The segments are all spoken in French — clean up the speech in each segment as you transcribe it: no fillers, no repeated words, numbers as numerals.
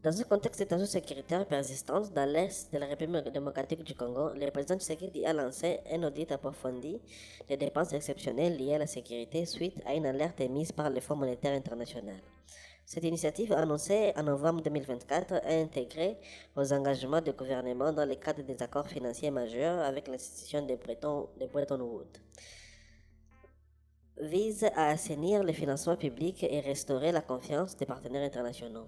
Dans un contexte de tensions sécuritaires persistantes dans l'est de la République démocratique du Congo, le président Tshisekedi a lancé un audit approfondi des dépenses exceptionnelles liées à la sécurité suite à une alerte émise par le Fonds monétaire international. Cette initiative, annoncée en novembre 2024, a intégré aux engagements du gouvernement dans le cadre des accords financiers majeurs avec l'institution de Bretton Woods, vise à assainir le financement public et restaurer la confiance des partenaires internationaux.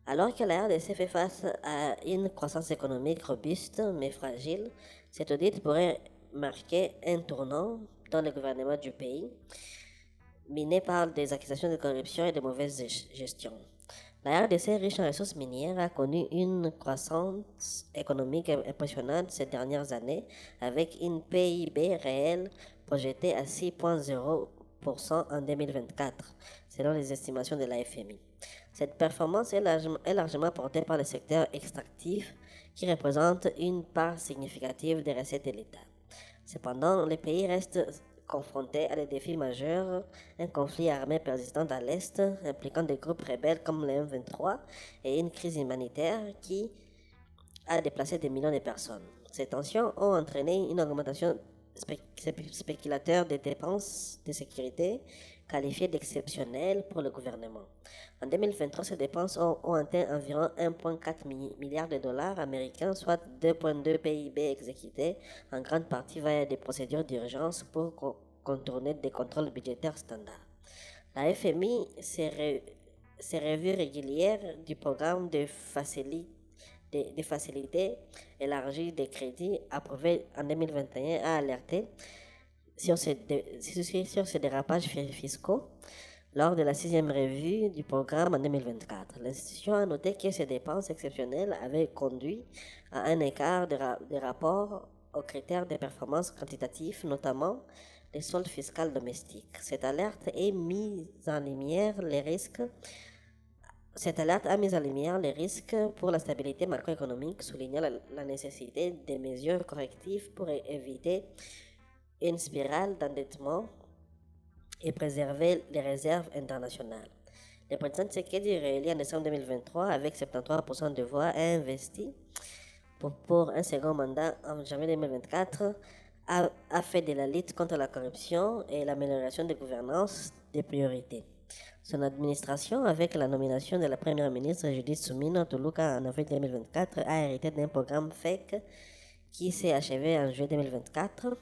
Alors que la RDC fait face à une croissance économique robuste mais fragile, cet audit pourrait marquer un tournant dans le gouvernement du pays, miné par des accusations de corruption et de mauvaise gestion. La RDC, riche en ressources minières, a connu une croissance économique impressionnante ces dernières années, avec une PIB réelle projetée à 6,0% en 2024, selon les estimations de la FMI. Cette performance est largement portée par le secteur extractif, qui représente une part significative des recettes de l'État. Cependant, le pays reste confronté à des défis majeurs, un conflit armé persistant à l'Est, impliquant des groupes rebelles comme le M23, et une crise humanitaire qui a déplacé des millions de personnes. Ces tensions ont entraîné une augmentation spéculateur des dépenses de sécurité qualifiées d'exceptionnelles pour le gouvernement. En 2023, ces dépenses ont atteint environ 1,4 milliard de dollars américains, soit 2,2 PIB exécutés en grande partie via des procédures d'urgence pour contourner des contrôles budgétaires standards. La FMI s'est revue régulière du programme de facilités élargies des crédits approuvés en 2021 a alerté sur ces dérapages fiscaux lors de la 6e revue du programme en 2024. L'institution a noté que ces dépenses exceptionnelles avaient conduit à un écart de rapport aux critères de performance quantitatifs, notamment les soldes fiscales domestiques. Cette alerte a mis en lumière les risques pour la stabilité macroéconomique, soulignant la nécessité de mesures correctives pour éviter une spirale d'endettement et préserver les réserves internationales. Le président Tshisekedi, réélu en décembre 2023 avec 73% de voix, a investi pour un second mandat en janvier 2024, a fait de la lutte contre la corruption et l'amélioration de gouvernance des priorités. Son administration, avec la nomination de la première ministre Judith Suminwa Tuluka en avril 2024, a hérité d'un programme FEC qui s'est achevé en juillet 2024.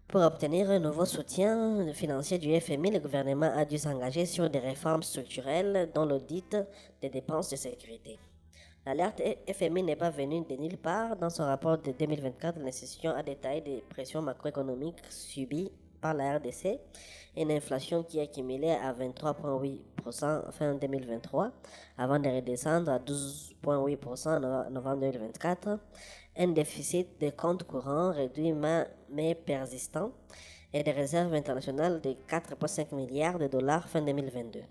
Pour obtenir un nouveau soutien financier du FMI, le gouvernement a dû s'engager sur des réformes structurelles, dont l'audit des dépenses de sécurité. L'alerte FMI n'est pas venue de nulle part. Dans son rapport de 2024, l'institution a détaillé des pressions macroéconomiques subies par la RDC, une inflation qui a accumulé à 23,8% fin 2023, avant de redescendre à 12,8% en novembre 2024, un déficit de comptes courants réduit mais persistant, et des réserves internationales de 4,5 milliards de dollars fin 2022.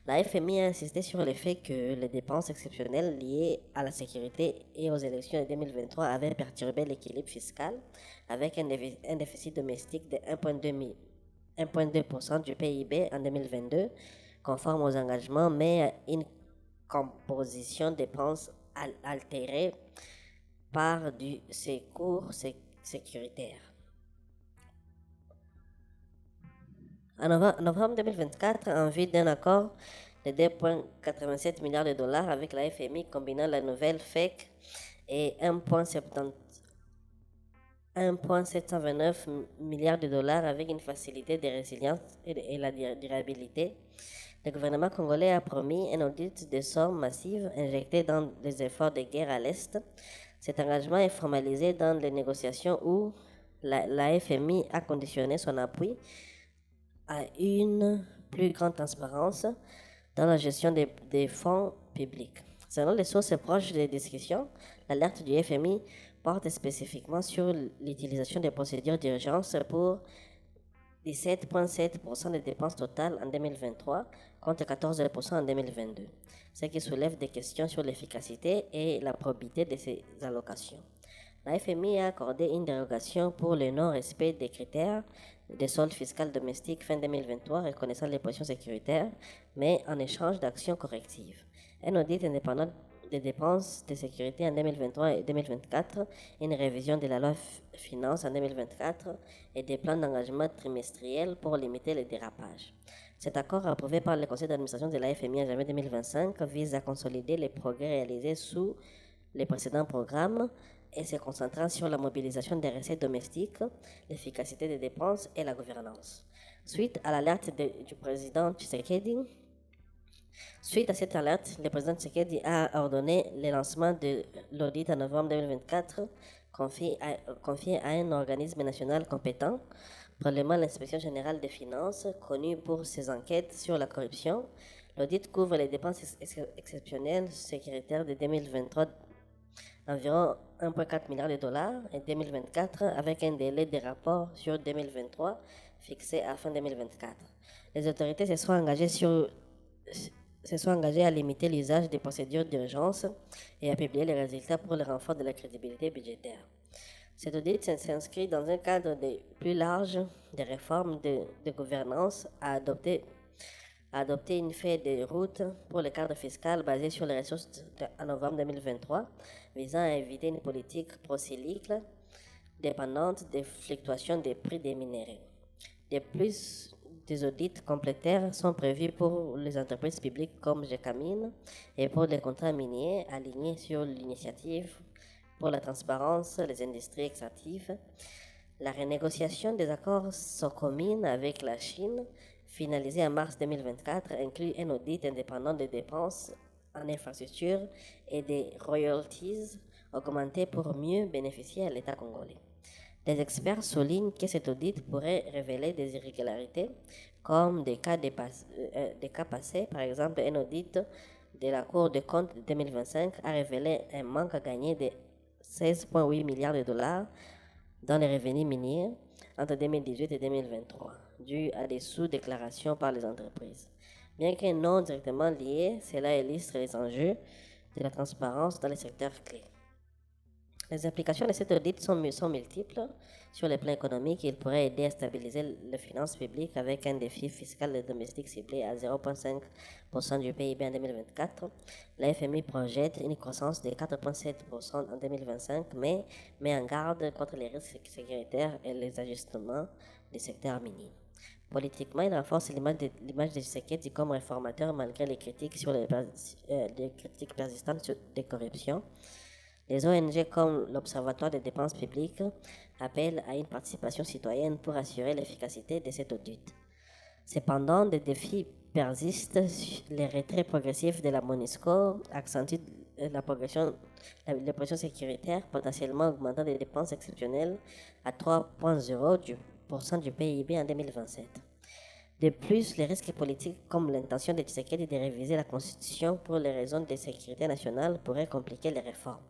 La FMI a insisté sur le fait que les dépenses exceptionnelles liées à la sécurité et aux élections de 2023 avaient perturbé l'équilibre fiscal, avec un déficit domestique de 1,2% du PIB en 2022, conforme aux engagements, mais une composition de dépenses altérée par du secours sécuritaire. En novembre 2024, en vue d'un accord de 2,87 milliards de dollars avec la FMI combinant la nouvelle FEC et 1,729 milliards de dollars avec une facilité de résilience et la durabilité, le gouvernement congolais a promis un audit de sommes massives injectées dans les efforts de guerre à l'Est. Cet engagement est formalisé dans les négociations où la FMI a conditionné son appui à une plus grande transparence dans la gestion des fonds publics. Selon les sources proches des discussions, l'alerte du FMI porte spécifiquement sur l'utilisation des procédures d'urgence pour 17,7% des dépenses totales en 2023 contre 14% en 2022, ce qui soulève des questions sur l'efficacité et la probité de ces allocations. La FMI a accordé une dérogation pour le non-respect des critères de solde fiscal domestique fin 2023, reconnaissant les positions sécuritaires, mais en échange d'actions correctives. un audit indépendant des dépenses de sécurité en 2023 et 2024, une révision de la loi finance en 2024 et des plans d'engagement trimestriels pour limiter les dérapages. Cet accord, approuvé par le conseil d'administration de la FMI en janvier 2025, vise à consolider les progrès réalisés sous les précédents programmes et se concentrant sur la mobilisation des recettes domestiques, l'efficacité des dépenses et la gouvernance. Suite à l'alerte du président Tshisekedi, Suite à cette alerte, le président Tshisekedi a ordonné le lancement de l'audit en novembre 2024 confié à un organisme national compétent, probablement l'inspection générale des finances, connue pour ses enquêtes sur la corruption. L'audit couvre les dépenses exceptionnelles sécuritaires de 2023, environ 1,4 milliard de dollars, et 2024 avec un délai de rapport sur 2023 fixé à fin 2024. Les autorités se sont engagés à limiter l'usage des procédures d'urgence et à publier les résultats pour le renfort de la crédibilité budgétaire. Cet audit s'inscrit dans un cadre plus large de réformes de gouvernance à adopter une feuille de route pour le cadre fiscal basé sur les ressources en novembre 2023, visant à éviter une politique procyclique dépendante des fluctuations des prix des minéraux. De plus, des audits complémentaires sont prévus pour les entreprises publiques comme GECAMIN et pour les contrats miniers alignés sur l'initiative pour la transparence des industries extractives. La renégociation des accords SOCOMIN avec la Chine, finalisée en mars 2024, inclut un audit indépendant des dépenses en infrastructure et des royalties augmentées pour mieux bénéficier à l'État congolais. Les experts soulignent que cet audit pourrait révéler des irrégularités, comme des cas passés. Par exemple, un audit de la Cour des comptes de 2025 a révélé un manque à gagner de 16,8 milliards de dollars dans les revenus miniers entre 2018 et 2023, dû à des sous-déclarations par les entreprises. Bien que non directement liés, cela illustre les enjeux de la transparence dans les secteurs clés. Les implications de cet audit sont multiples. Sur le plan économique, il pourrait aider à stabiliser les finances publiques avec un défi fiscal et domestique ciblé à 0,5% du PIB en 2024. La FMI projette une croissance de 4,7% en 2025, mais met en garde contre les risques sécuritaires et les ajustements du secteur minier. Politiquement, il renforce l'image de Tshisekedi comme réformateur malgré les critiques persistantes de corruption. Les ONG comme l'Observatoire des dépenses publiques appellent à une participation citoyenne pour assurer l'efficacité de cet audit. Cependant, des défis persistent. Les retraits progressifs de la MONUSCO accentuent la pression sécuritaire, potentiellement augmentant des dépenses exceptionnelles à 3,0% du PIB en 2027. De plus, les risques politiques comme l'intention de Tshisekedi de réviser la Constitution pour les raisons de sécurité nationale pourraient compliquer les réformes.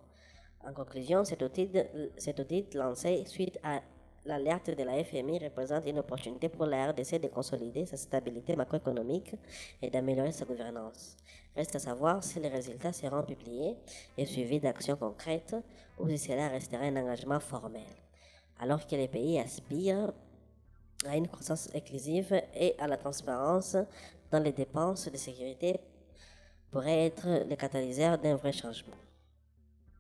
En conclusion, cet audit lancé suite à l'alerte de la FMI représente une opportunité pour la RDC de consolider sa stabilité macroéconomique et d'améliorer sa gouvernance. Reste à savoir si les résultats seront publiés et suivis d'actions concrètes ou si cela restera un engagement formel, alors que les pays aspirent à une croissance inclusive et à la transparence dans les dépenses de sécurité pourrait être le catalyseur d'un vrai changement.